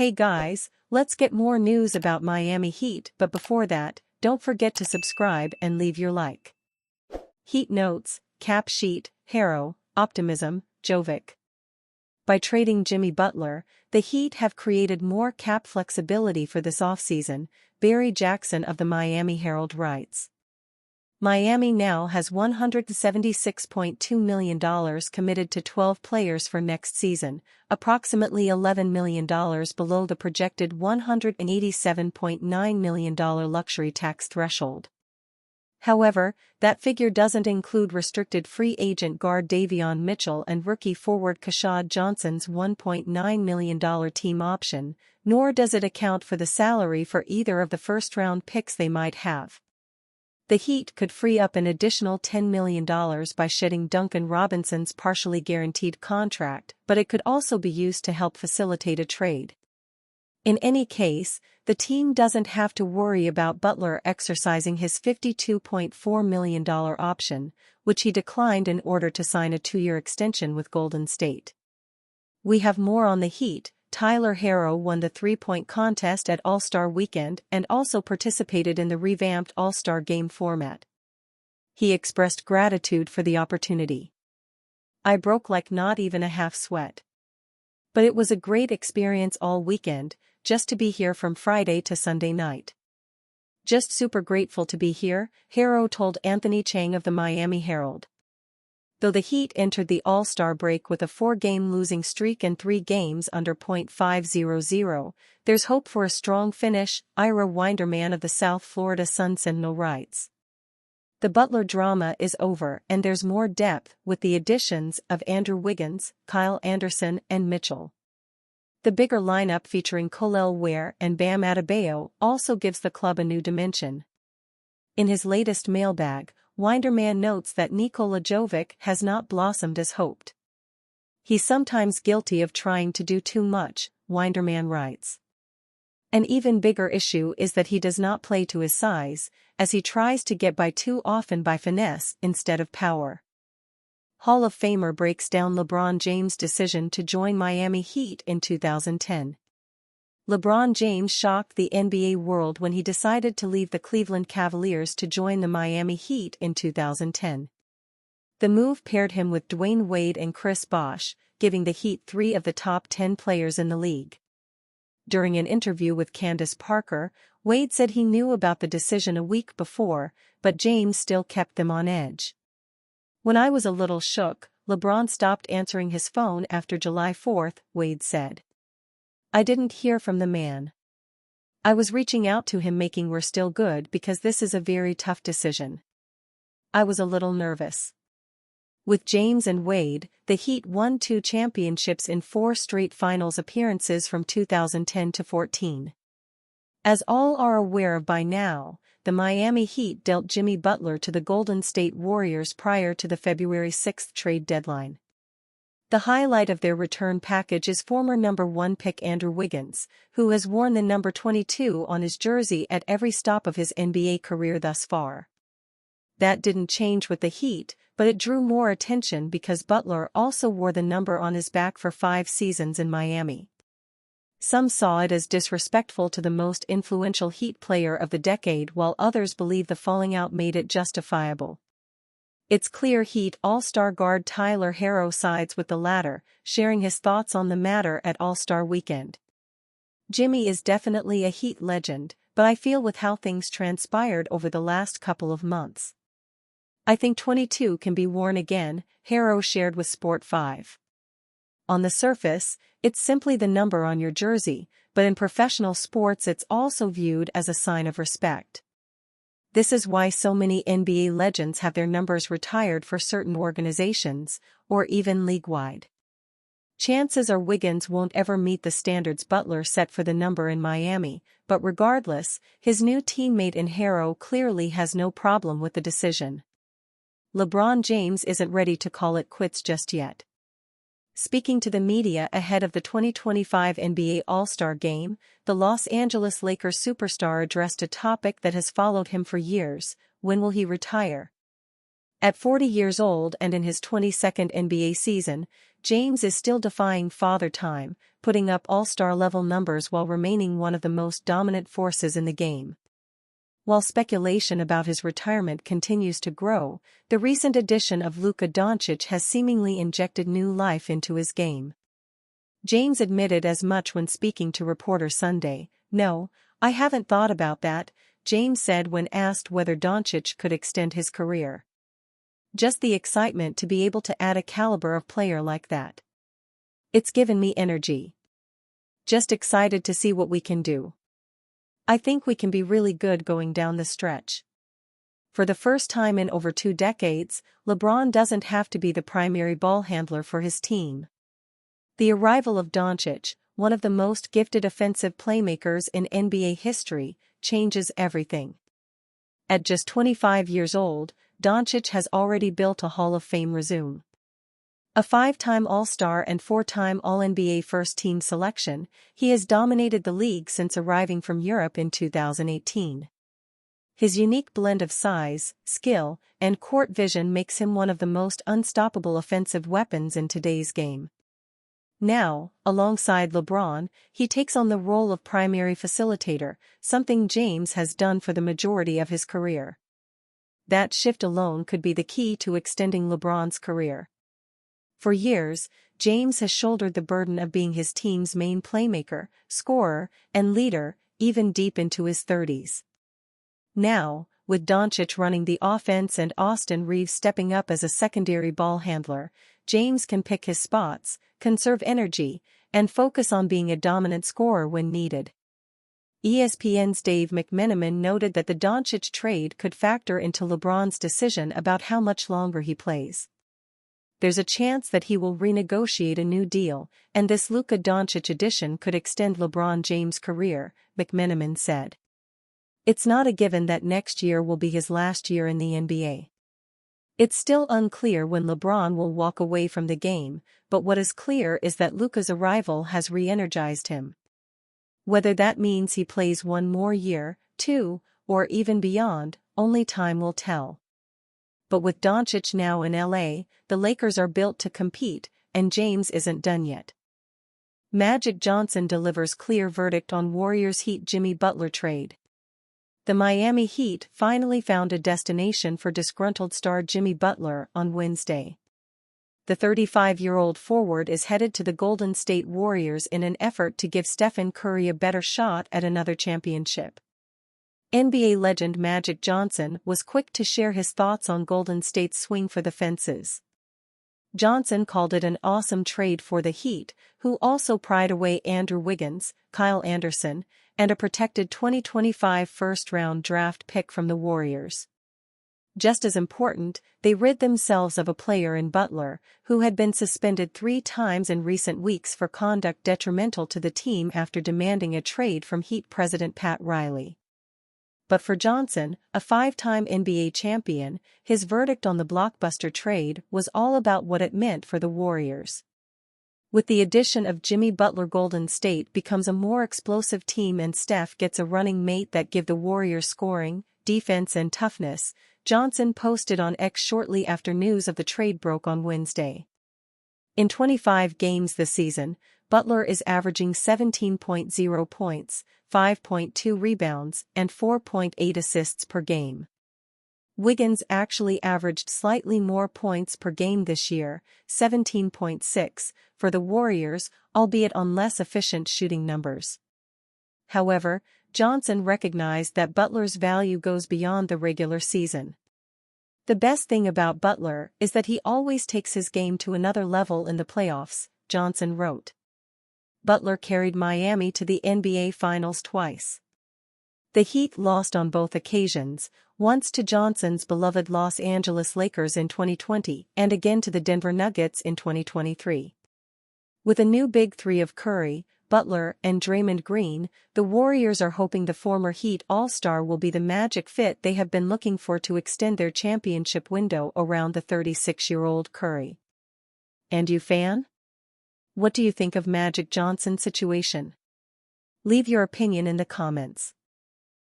Hey guys, let's get more news about Miami Heat, but before that, don't forget to subscribe and leave your like. Heat notes, cap sheet, Herro, optimism, Jovic. By trading Jimmy Butler, the Heat have created more cap flexibility for this offseason, Barry Jackson of the Miami Herald writes. Miami now has $176.2 million committed to 12 players for next season, approximately $11 million below the projected $187.9 million luxury tax threshold. However, that figure doesn't include restricted free agent guard Davion Mitchell and rookie forward Kashad Johnson's $1.9 million team option, nor does it account for the salary for either of the first-round picks they might have. The Heat could free up an additional $10 million by shedding Duncan Robinson's partially guaranteed contract, but it could also be used to help facilitate a trade. In any case, the team doesn't have to worry about Butler exercising his $52.4 million option, which he declined in order to sign a 2-year extension with Golden State. We have more on the Heat. Tyler Herro won the three-point contest at All-Star Weekend and also participated in the revamped All-Star Game format. He expressed gratitude for the opportunity. "I broke like not even a half sweat. But it was a great experience all weekend, just to be here from Friday to Sunday night. Just super grateful to be here," Herro told Anthony Chang of the Miami Herald. Though the Heat entered the All-Star break with a 4-game losing streak and 3 games under .500, there's hope for a strong finish, Ira Winderman of the South Florida Sun-Sentinel writes. The Butler drama is over and there's more depth with the additions of Andrew Wiggins, Kyle Anderson and Mitchell. The bigger lineup featuring Colel Ware and Bam Adebayo also gives the club a new dimension. In his latest mailbag, Winderman notes that Nikola Jovic has not blossomed as hoped. "He's sometimes guilty of trying to do too much," Winderman writes. An even bigger issue is that he does not play to his size, as he tries to get by too often by finesse instead of power. Hall of Famer breaks down LeBron James' decision to join Miami Heat in 2010. LeBron James shocked the NBA world when he decided to leave the Cleveland Cavaliers to join the Miami Heat in 2010. The move paired him with Dwayne Wade and Chris Bosh, giving the Heat 3 of the top 10 players in the league. During an interview with Candace Parker, Wade said he knew about the decision a week before, but James still kept them on edge. "When I was a little shook, LeBron stopped answering his phone after July 4, Wade said. I didn't hear from the man. I was reaching out to him making we're still good because this is a very tough decision. I was a little nervous." With James and Wade, the Heat won 2 championships in 4 straight finals appearances from 2010 to 14. As all are aware of by now, the Miami Heat dealt Jimmy Butler to the Golden State Warriors prior to the February 6 trade deadline. The highlight of their return package is former number 1 pick Andrew Wiggins, who has worn the number 22 on his jersey at every stop of his NBA career thus far. That didn't change with the Heat, but it drew more attention because Butler also wore the number on his back for 5 seasons in Miami. Some saw it as disrespectful to the most influential Heat player of the decade, while others believe the falling out made it justifiable. It's clear Heat All-Star guard Tyler Herro sides with the latter, sharing his thoughts on the matter at All-Star Weekend. "Jimmy is definitely a Heat legend, but I feel with how things transpired over the last couple of months. I think 22 can be worn again," Herro shared with Sport 5. "On the surface, it's simply the number on your jersey, but in professional sports it's also viewed as a sign of respect. This is why so many NBA legends have their numbers retired for certain organizations, or even league-wide. Chances are Wiggins won't ever meet the standards Butler set for the number in Miami, but regardless, his new teammate in Herro clearly has no problem with the decision. LeBron James isn't ready to call it quits just yet." Speaking to the media ahead of the 2025 NBA All-Star Game, the Los Angeles Lakers superstar addressed a topic that has followed him for years: when will he retire? At 40 years old and in his 22nd NBA season, James is still defying father time, putting up all-star level numbers while remaining one of the most dominant forces in the game. While speculation about his retirement continues to grow, the recent addition of Luka Doncic has seemingly injected new life into his game. James admitted as much when speaking to reporters Sunday. "No, I haven't thought about that," James said when asked whether Doncic could extend his career. "Just the excitement to be able to add a caliber of player like that. It's given me energy. Just excited to see what we can do. I think we can be really good going down the stretch." For the first time in over 2 decades, LeBron doesn't have to be the primary ball handler for his team. The arrival of Doncic, one of the most gifted offensive playmakers in NBA history, changes everything. At just 25 years old, Doncic has already built a Hall of Fame resume. A 5-time All-Star and 4-time All-NBA first-team selection, he has dominated the league since arriving from Europe in 2018. His unique blend of size, skill, and court vision makes him one of the most unstoppable offensive weapons in today's game. Now, alongside LeBron, he takes on the role of primary facilitator, something James has done for the majority of his career. That shift alone could be the key to extending LeBron's career. For years, James has shouldered the burden of being his team's main playmaker, scorer, and leader, even deep into his 30s. Now, with Doncic running the offense and Austin Reeves stepping up as a secondary ball handler, James can pick his spots, conserve energy, and focus on being a dominant scorer when needed. ESPN's Dave McMenamin noted that the Doncic trade could factor into LeBron's decision about how much longer he plays. "There's a chance that he will renegotiate a new deal, and this Luka Doncic addition could extend LeBron James' career," McMenamin said. "It's not a given that next year will be his last year in the NBA. It's still unclear when LeBron will walk away from the game, but what is clear is that Luka's arrival has re-energized him. Whether that means he plays one more year, 2, or even beyond, only time will tell." But with Doncic now in LA, the Lakers are built to compete, and James isn't done yet. Magic Johnson delivers clear verdict on Warriors Heat Jimmy Butler trade. The Miami Heat finally found a destination for disgruntled star Jimmy Butler on Wednesday. The 35-year-old forward is headed to the Golden State Warriors in an effort to give Stephen Curry a better shot at another championship. NBA legend Magic Johnson was quick to share his thoughts on Golden State's swing for the fences. Johnson called it an awesome trade for the Heat, who also pried away Andrew Wiggins, Kyle Anderson, and a protected 2025 first-round draft pick from the Warriors. Just as important, they rid themselves of a player in Butler, who had been suspended 3 times in recent weeks for conduct detrimental to the team after demanding a trade from Heat president Pat Riley. But for Johnson, a 5-time NBA champion, his verdict on the blockbuster trade was all about what it meant for the Warriors. With the addition of Jimmy Butler, Golden State becomes a more explosive team and Steph gets a running mate that give the Warriors scoring, defense and toughness, Johnson posted on X shortly after news of the trade broke on Wednesday. In 25 games this season, Butler is averaging 17.0 points, 5.2 rebounds, and 4.8 assists per game. Wiggins actually averaged slightly more points per game this year, 17.6, for the Warriors, albeit on less efficient shooting numbers. However, Johnson recognized that Butler's value goes beyond the regular season. "The best thing about Butler is that he always takes his game to another level in the playoffs," Johnson wrote. Butler carried Miami to the NBA Finals twice. The Heat lost on both occasions, once to Johnson's beloved Los Angeles Lakers in 2020 and again to the Denver Nuggets in 2023. With a new big three of Curry, Butler, and Draymond Green, the Warriors are hoping the former Heat All-Star will be the magic fit they have been looking for to extend their championship window around the 36-year-old Curry. And you fan? What do you think of Magic Johnson's situation? Leave your opinion in the comments.